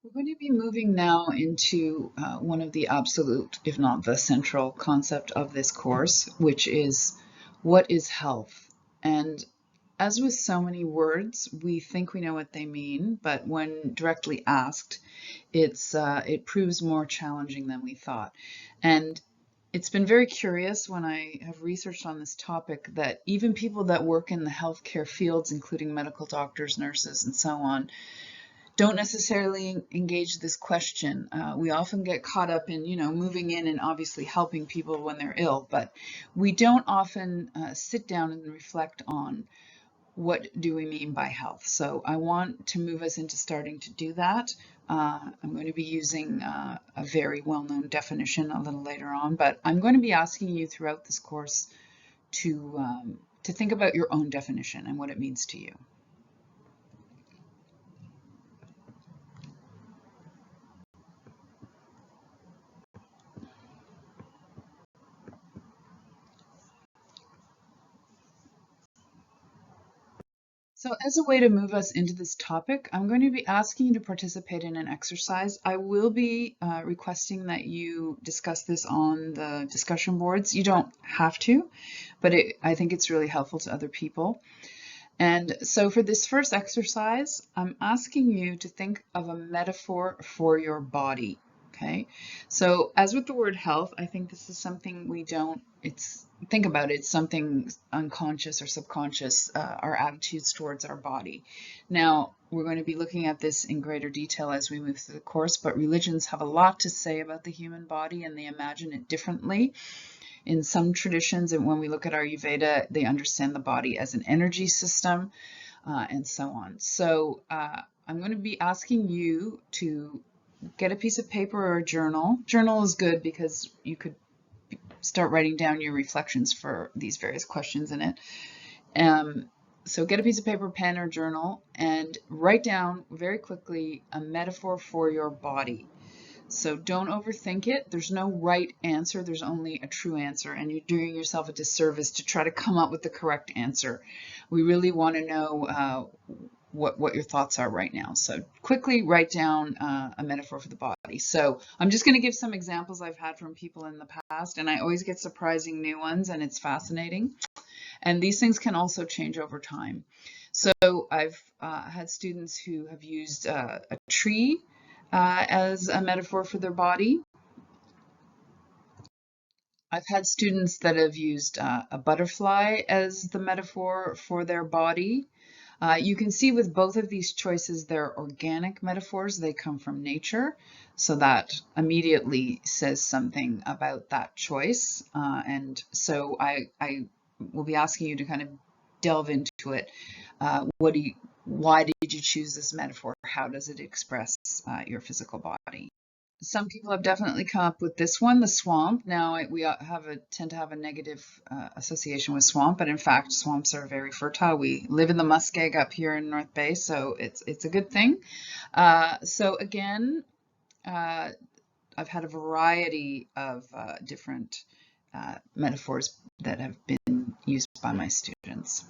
We're going to be moving now into one of the absolute, if not the central concept of this course, which is what is health? And as with so many words, we think we know what they mean, but when directly asked, it proves more challenging than we thought. And it's been very curious when I have researched on this topic that even people that work in the healthcare fields, including medical doctors, nurses, and so on, don't necessarily engage this question. We often get caught up in, moving in and obviously helping people when they're ill, but we don't often sit down and reflect on what do we mean by health. So I want to move us into starting to do that. I'm going to be using a very well-known definition a little later on, but I'm going to be asking you throughout this course to think about your own definition and what it means to you. So as a way to move us into this topic, I'm going to be asking you to participate in an exercise. I will be requesting that you discuss this on the discussion boards. You don't have to, but I think it's really helpful to other people. And so for this first exercise, I'm asking you to think of a metaphor for your body. Okay, so as with the word health, I think this is something we don't, think about it, it's something unconscious or subconscious, our attitudes towards our body. Now, we're going to be looking at this in greater detail as we move through the course, but religions have a lot to say about the human body and they imagine it differently. In some traditions, and when we look at Ayurveda, they understand the body as an energy system, and so on. So I'm going to be asking you to get a piece of paper or a journal. Journal is good because you could start writing down your reflections for these various questions in it. So get a piece of paper, pen, or journal, and write down very quickly a metaphor for your body. So don't overthink it. There's no right answer. There's only a true answer, and you're doing yourself a disservice to try to come up with the correct answer. We really want to know what your thoughts are right now. So quickly write down a metaphor for the body. So I'm just going to give some examples I've had from people in the past, and I always get surprising new ones, and it's fascinating. And these things can also change over time. So I've had students who have used a tree as a metaphor for their body. I've had students that have used a butterfly as the metaphor for their body. You can see with both of these choices, they're organic metaphors. They come from nature. So that immediately says something about that choice. And so I will be asking you to kind of delve into it. Why did you choose this metaphor? How does it express your physical body? Some people have definitely come up with this one, the swamp. Now we tend to have a negative association with swamp, but in fact, swamps are very fertile. We live in the muskeg up here in North Bay, so it's a good thing. So again, I've had a variety of different metaphors that have been used by my students.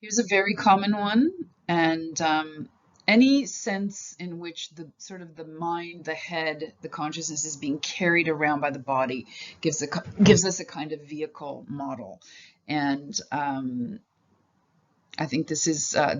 Here's a very common one, and any sense in which the sort of the mind, the head, the consciousness is being carried around by the body gives us a kind of vehicle model. And I think this is a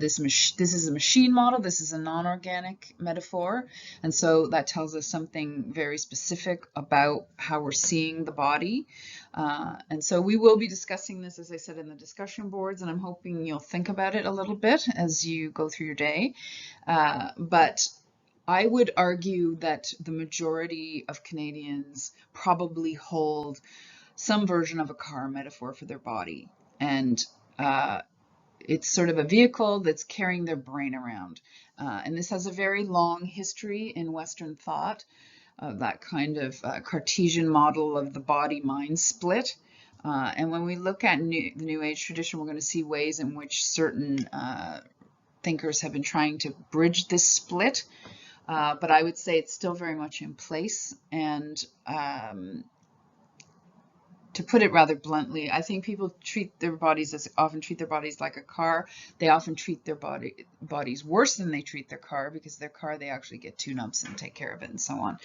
machine model. This is a non-organic metaphor, and so that tells us something very specific about how we're seeing the body. And so we will be discussing this, as I said, in the discussion boards, and I'm hoping you'll think about it a little bit as you go through your day. But I would argue that the majority of Canadians probably hold some version of a car metaphor for their body, and it's sort of a vehicle that's carrying their brain around. And this has a very long history in Western thought, that kind of Cartesian model of the body-mind split. And when we look at the New Age tradition, we're going to see ways in which certain thinkers have been trying to bridge this split. But I would say it's still very much in place. And to put it rather bluntly, I think people often treat their bodies like a car. They often treat their bodies worse than they treat their car, because their car, they actually get tune-ups and take care of it and so on.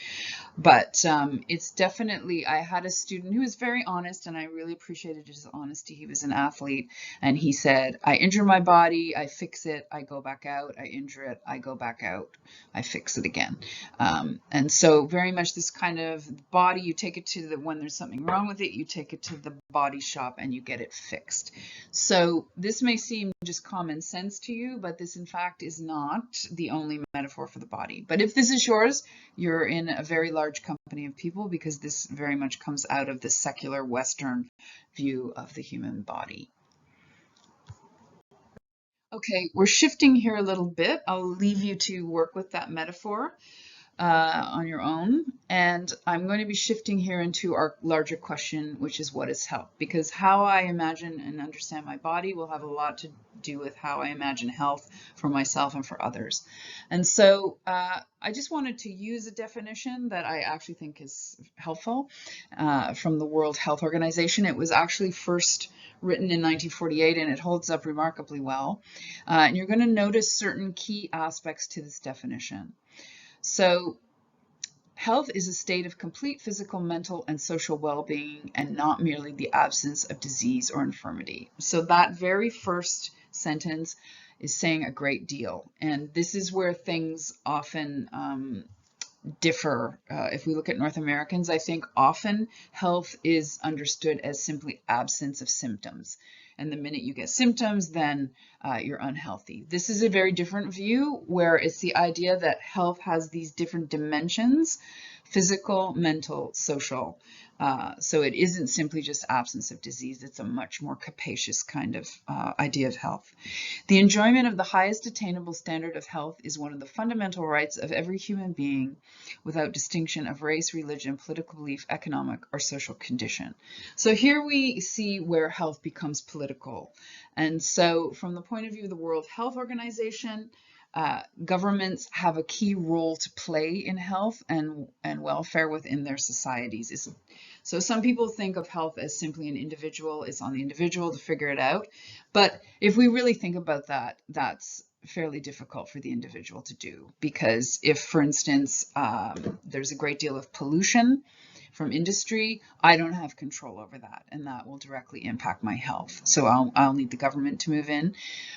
But it's definitely, I had a student who was very honest, and I really appreciated his honesty. He was an athlete, and he said, I injure my body, I fix it, I go back out, I injure it, I go back out, I fix it again. And so very much this kind of body, you take it to when there's something wrong with it, you take it to the body shop and you get it fixed. So this may seem just common sense to you, but this in fact is not the only metaphor for the body. But if this is yours, you're in a very large company of people, because this very much comes out of the secular Western view of the human body. Okay, we're shifting here a little bit. I'll leave you to work with that metaphor on your own. And I'm going to be shifting here into our larger question, which is, what is health? Because how I imagine and understand my body will have a lot to do with how I imagine health for myself and for others. And so I just wanted to use a definition that I actually think is helpful from the World Health Organization. It was actually first written in 1948, and it holds up remarkably well. And you're going to notice certain key aspects to this definition. So health is a state of complete physical, mental, and social well-being, and not merely the absence of disease or infirmity. So that very first sentence is saying a great deal. And this is where things often differ. If we look at North Americans, I think often health is understood as simply absence of symptoms. And the minute you get symptoms, then you're unhealthy. This is a very different view, where it's the idea that health has these different dimensions: physical, mental, social. So it isn't simply just absence of disease. It's a much more capacious kind of idea of health. The enjoyment of the highest attainable standard of health is one of the fundamental rights of every human being, without distinction of race, religion, political belief, economic, or social condition. So here we see where health becomes political. And so from the point of view of the World Health Organization, governments have a key role to play in health and welfare within their societies. So some people think of health as simply an individual. It's on the individual to figure it out. But if we really think about that, that's fairly difficult for the individual to do. Because if, for instance, there's a great deal of pollution from industry, I don't have control over that, and that will directly impact my health. So I'll need the government to move in.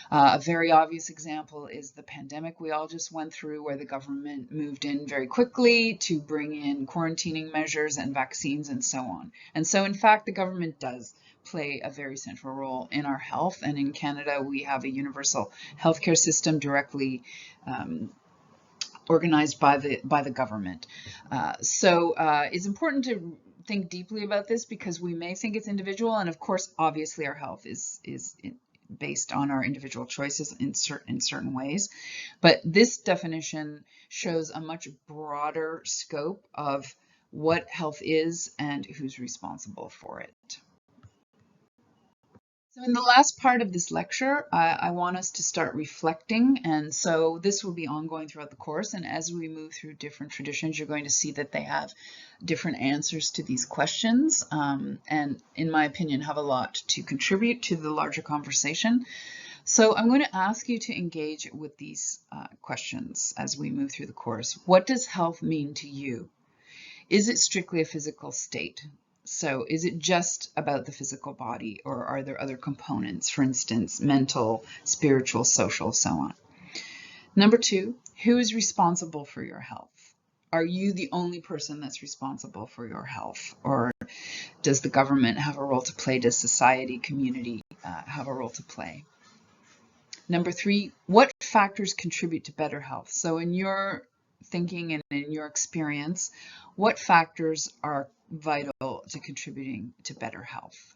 A very obvious example is the pandemic we all just went through, where the government moved in very quickly to bring in quarantining measures and vaccines and so on. And so in fact, the government does play a very central role in our health. And in Canada, we have a universal healthcare system directly organized by the government. So it's important to think deeply about this, because we may think it's individual, and of course, obviously, our health is based on our individual choices in certain ways. But this definition shows a much broader scope of what health is and who's responsible for it. So in the last part of this lecture, I want us to start reflecting, and so this will be ongoing throughout the course, and as we move through different traditions, you're going to see that they have different answers to these questions, and in my opinion, have a lot to contribute to the larger conversation. So I'm going to ask you to engage with these questions as we move through the course. What does health mean to you? Is it strictly a physical state? So is it just about the physical body, or are there other components, for instance, mental, spiritual, social, so on? Number two, who is responsible for your health? Are you the only person that's responsible for your health? Or does the government have a role to play? Does society, community have a role to play? Number three, what factors contribute to better health? So in your thinking and in your experience, what factors are vital to contributing to better health?